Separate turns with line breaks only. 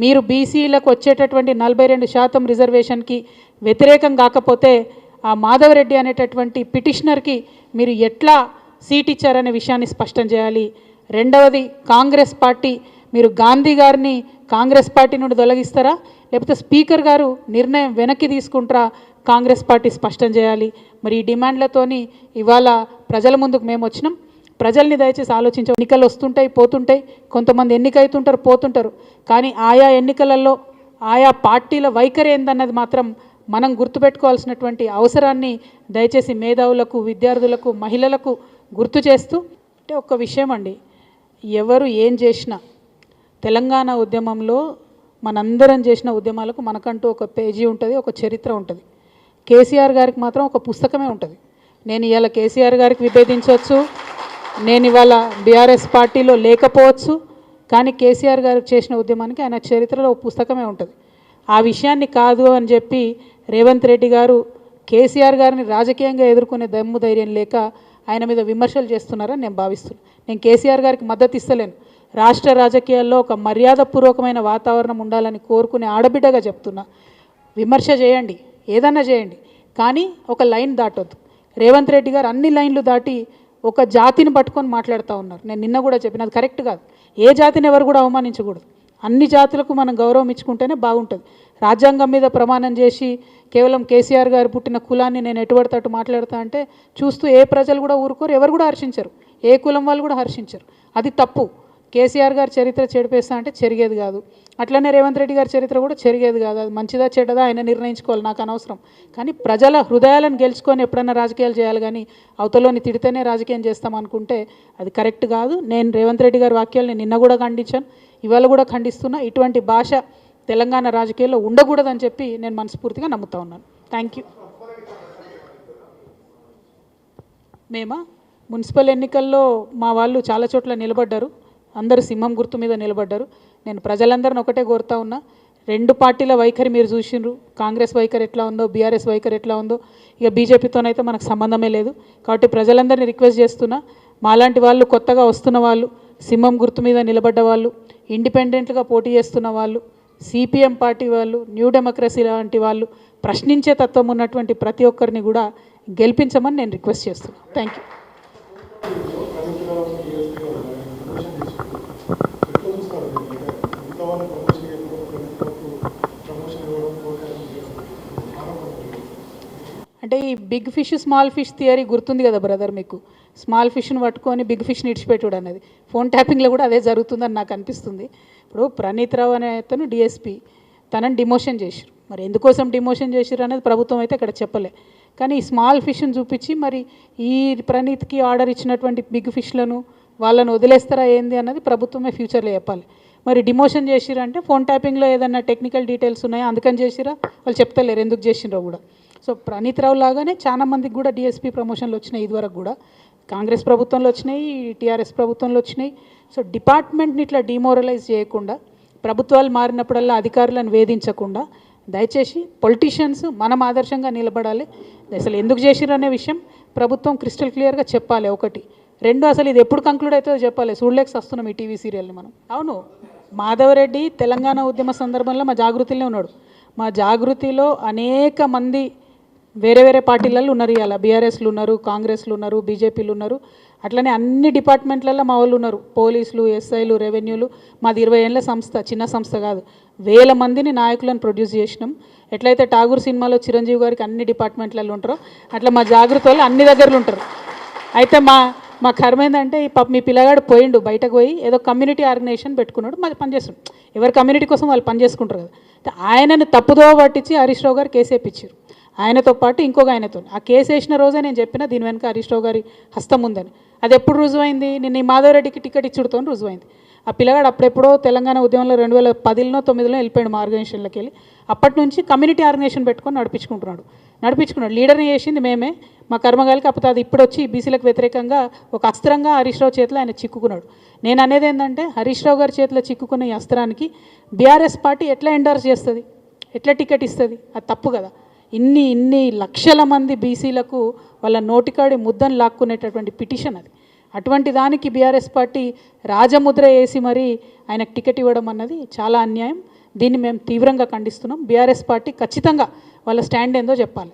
మీరు బీసీలకు వచ్చేటటువంటి 42% రిజర్వేషన్కి వ్యతిరేకం కాకపోతే ఆ మాధవరెడ్డి అనేటటువంటి పిటిషనర్కి మీరు ఎట్లా సీట్ ఇచ్చారనే విషయాన్ని స్పష్టం చేయాలి. రెండవది, కాంగ్రెస్ పార్టీ మీరు గాంధీ గారిని కాంగ్రెస్ పార్టీ నుండి తొలగిస్తారా, లేకపోతే స్పీకర్ గారు నిర్ణయం వెనక్కి తీసుకుంటారా, కాంగ్రెస్ పార్టీ స్పష్టం చేయాలి. మరి ఈ డిమాండ్లతోని ఇవాళ ప్రజల ముందుకు మేము వచ్చినాం. ప్రజల్ని దయచేసి ఆలోచించే, ఎన్నికలు వస్తుంటాయి పోతుంటాయి, కొంతమంది ఎన్నికైతుంటారు పోతుంటారు, కానీ ఆయా ఎన్నికలలో ఆయా పార్టీల వైఖరి ఏందన్నది మాత్రం మనం గుర్తుపెట్టుకోవాల్సినటువంటి అవసరాన్ని దయచేసి మేధావులకు, విద్యార్థులకు, మహిళలకు గుర్తు చేస్తూ, అంటే ఒక విషయం అండి, ఎవరు ఏం చేసినా తెలంగాణ ఉద్యమంలో మనందరం చేసిన ఉద్యమాలకు మనకంటూ ఒక పేజీ ఉంటుంది, ఒక చరిత్ర ఉంటుంది. కేసీఆర్ గారికి మాత్రం ఒక పుస్తకమే ఉంటుంది. నేను ఇవాళ కేసీఆర్ గారికి విభేదించవచ్చు, నేను ఇవాళ బీఆర్ఎస్ పార్టీలో లేకపోవచ్చు, కానీ కేసీఆర్ గారు చేసిన ఉద్యమానికి ఆయన చరిత్రలో ఒక పుస్తకమే ఉంటుంది. ఆ విషయాన్ని కాదు అని చెప్పి రేవంత్ రెడ్డి గారు కేసీఆర్ గారిని రాజకీయంగా ఎదుర్కొనే దమ్ము ధైర్యం లేక ఆయన మీద విమర్శలు చేస్తున్నారని నేను భావిస్తున్నాను. నేను కేసీఆర్ గారికి మద్దతు ఇస్తలేను. రాష్ట్ర రాజకీయాల్లో ఒక మర్యాదపూర్వకమైన వాతావరణం ఉండాలని కోరుకునే ఆడబిడ్డగా చెప్తున్నా. విమర్శ చేయండి, ఏదన్నా చేయండి, కానీ ఒక లైన్ దాటొద్దు. రేవంత్ రెడ్డి గారు అన్ని లైన్లు దాటి ఒక జాతిని పట్టుకొని మాట్లాడుతూ ఉన్నారు. నేను నిన్న కూడా చెప్పిన, అది కరెక్ట్ కాదు. ఏ జాతిని ఎవరు కూడా అవమానించకూడదు. అన్ని జాతులకు మనం గౌరవం ఇచ్చుకుంటేనే బాగుంటుంది. రాజ్యాంగం మీద ప్రమాణం చేసి కేవలం కేసీఆర్ గారు పుట్టిన కులాన్ని నేను ఎటువంటి తట్టు మాట్లాడుతా అంటే చూస్తూ ఏ ప్రజలు కూడా ఊరుకోరు, ఎవరు కూడా హర్షించరు, ఏ కులం వాళ్ళు కూడా హర్షించరు. అది తప్పు. కేసీఆర్ గారి చరిత్ర చెడిపేస్తా అంటే చెరిగేది కాదు. అట్లనే రేవంత్ రెడ్డి గారి చరిత్ర కూడా చెరిగేది కాదు. అది మంచిదా చెడ్డదా ఆయన నిర్ణయించుకోవాలి, నాకు అనవసరం. కానీ ప్రజల హృదయాలను గెలుచుకొని ఎప్పుడైనా రాజకీయాలు చేయాలి, కానీ అవతలోని తిడితేనే రాజకీయం చేస్తాం అనుకుంటే అది కరెక్ట్ కాదు. నేను రేవంత్ రెడ్డి గారి వాక్యాలను నిన్న కూడా ఖండించాను, ఇవాళ కూడా ఖండిస్తున్నా. ఇటువంటి భాష తెలంగాణ రాజకీయాల్లో ఉండకూడదని చెప్పి నేను మనస్ఫూర్తిగా నమ్ముతా ఉన్నాను. Thank you. మేమా మున్సిపల్ ఎన్నికల్లో మా వాళ్ళు చాలా చోట్ల నిలబడ్డారు, అందరూ సింహం గుర్తు మీద నిలబడ్డారు. నేను ప్రజలందరిని ఒకటే కోరుతా ఉన్నా, రెండు పార్టీల వైఖరి మీరు చూసిండ్రు, కాంగ్రెస్ వైఖరి ఎట్లా ఉందో, బీఆర్ఎస్ వైఖరి ఎట్లా ఉందో, ఇక బీజేపీతోనైతే మనకు సంబంధమే లేదు. కాబట్టి ప్రజలందరినీ రిక్వెస్ట్ చేస్తున్నా, మాలాంటి వాళ్ళు, కొత్తగా వస్తున్న వాళ్ళు, సింహం గుర్తు మీద నిలబడ్డ వాళ్ళు, ఇండిపెండెంట్గా పోటీ చేస్తున్న వాళ్ళు, సిపిఎం పార్టీ వాళ్ళు, న్యూ డెమోక్రసీ లాంటి వాళ్ళు, ప్రశ్నించే తత్వం ఉన్నటువంటి ప్రతి ఒక్కరిని కూడా గెలిపించమని నేను రిక్వెస్ట్ చేస్తున్నాను. Thank you. అంటే ఈ big fish small fish theory గుర్తుంది కదా బ్రదర్ మీకు? స్మాల్ ఫిష్ని పట్టుకొని బిగ్ ఫిష్ని ఇడిచిపెట్టుడు అనేది ఫోన్ ట్యాపింగ్లో కూడా అదే జరుగుతుందని నాకు అనిపిస్తుంది. ఇప్పుడు ప్రణీత్ రావు అనే అతను డిఎస్పీ, తనని డిమోషన్ చేశారు. మరి ఎందుకోసం డిమోషన్ చేశారు అనేది ప్రభుత్వం అయితే ఇక్కడ చెప్పలే. కానీ ఈ స్మాల్ ఫిష్ని చూపించి మరి ఈ ప్రణీత్కి ఆర్డర్ ఇచ్చినటువంటి బిగ్ ఫిష్లను వాళ్ళని వదిలేస్తారా ఏంది అన్నది ప్రభుత్వమే ఫ్యూచర్లో చెప్పాలి. మరి డిమోషన్ చేసిరంటే ఫోన్ ట్యాపింగ్లో ఏదన్నా టెక్నికల్ డీటెయిల్స్ ఉన్నాయా అందుకని చేసిరా, వాళ్ళు చెప్తలేరు ఎందుకు చేసిరో కూడా. సో ప్రణీత్ రావు లాగానే చాలా మందికి కూడా డిఎస్పీ ప్రమోషన్లు వచ్చినాయి, ఇదివరకు కూడా కాంగ్రెస్ ప్రభుత్వంలో వచ్చినాయి, టీఆర్ఎస్ ప్రభుత్వంలో వచ్చినాయి. సో డిపార్ట్మెంట్ని ఇట్లా డిమోరలైజ్ చేయకుండా, ప్రభుత్వాలు మారినప్పుడల్లా అధికారులను వేధించకుండా, దయచేసి పొలిటీషియన్స్ మనం ఆదర్శంగా నిలబడాలి. అసలు ఎందుకు చేసిరు అనే విషయం ప్రభుత్వం క్రిస్టల్ క్లియర్గా చెప్పాలి. ఒకటి. రెండు, అసలు ఇది ఎప్పుడు కంక్లూడ్ అవుతుందో చెప్పాలి. చూడలేక వస్తున్నాం ఈ టీవీ సీరియల్ని మనం. అవును, మాధవరెడ్డి తెలంగాణ ఉద్యమ సందర్భంలో మా జాగృతిలో ఉన్నాడు. మా జాగృతిలో అనేక మంది వేరే వేరే పార్టీలలో ఉన్నారు. ఇవాళ బీఆర్ఎస్లు ఉన్నారు, కాంగ్రెస్లు ఉన్నారు, బీజేపీలు ఉన్నారు. అట్లనే అన్ని డిపార్ట్మెంట్లలో మా వాళ్ళు ఉన్నారు. పోలీసులు, ఎస్ఐలు, రెవెన్యూలు. మాది 20 ఏళ్ళ సంస్థ, చిన్న సంస్థ కాదు. వేల మందిని నాయకులను ప్రొడ్యూస్ చేసినాం. ఎట్లయితే ఠాగూర్ సినిమాలో చిరంజీవి గారికి అన్ని డిపార్ట్మెంట్లలో ఉంటారో అట్లా మా జాగృతి వాళ్ళు అన్ని దగ్గరలు ఉంటారు. అయితే మా కర్మ ఏంటంటే మీ పిల్లగాడు పోయిండు, బయటకు పోయి ఏదో కమ్యూనిటీ ఆర్గనైజేషన్ పెట్టుకున్నాడు, మాది పనిచేస్తున్నాడు. ఎవరి కమ్యూనిటీ కోసం వాళ్ళు పనిచేసుకుంటారు కదా. ఆయనను తప్పుదో పట్టించి హరీష్ రావు గారు కేసు వేయించారు, ఆయనతో పాటు ఇంకొక ఆయనతో. ఆ కేసు వేసిన రోజే నేను చెప్పిన దీని వెనుక హరీష్ రావు గారి హస్తం ఉందని. అది ఎప్పుడు రుజువైంది? నిన్న ఈ మాధవరెడ్డికి టికెట్ ఇచ్చుడుతో రుజువైంది. ఆ పిల్లగాడు అప్పుడెప్పుడో తెలంగాణ ఉద్యమంలో 2010లో 9లో వెళ్ళిపోయాడు మా ఆర్గనైజేషన్లోకి వెళ్ళి. అప్పటి నుంచి కమ్యూనిటీ ఆర్గనైజేషన్ పెట్టుకొని నడిపించుకున్నాడు. లీడర్ని చేసింది మేమే, మా కర్మగాలికి. కాకపోతే అది ఇప్పుడు వచ్చి బీసీలకు వ్యతిరేకంగా ఒక అస్త్రంగా హరీష్ రావు చేతిలో ఆయన చిక్కుకున్నాడు. నేను అనేది ఏంటంటే, హరీష్ రావు గారి చేతిలో చిక్కుకున్న ఈ అస్త్రానికి బీఆర్ఎస్ పార్టీ ఎట్లా ఎండార్స్ చేస్తుంది, ఎట్లా టికెట్ ఇస్తుంది? అది తప్పు కదా. ఇన్ని లక్షల మంది బీసీలకు వాళ్ళ నోటికాడి ముద్దను లాక్కునేటటువంటి పిటిషన్ అది. అటువంటి దానికి బీఆర్ఎస్ పార్టీ రాజముద్ర వేసి మరీ ఆయనకు టికెట్ ఇవ్వడం అన్నది చాలా అన్యాయం. దీన్ని మేము తీవ్రంగా ఖండిస్తున్నాం. బీఆర్ఎస్ పార్టీ ఖచ్చితంగా వాళ్ళ స్టాండ్ ఏందో చెప్పాలి.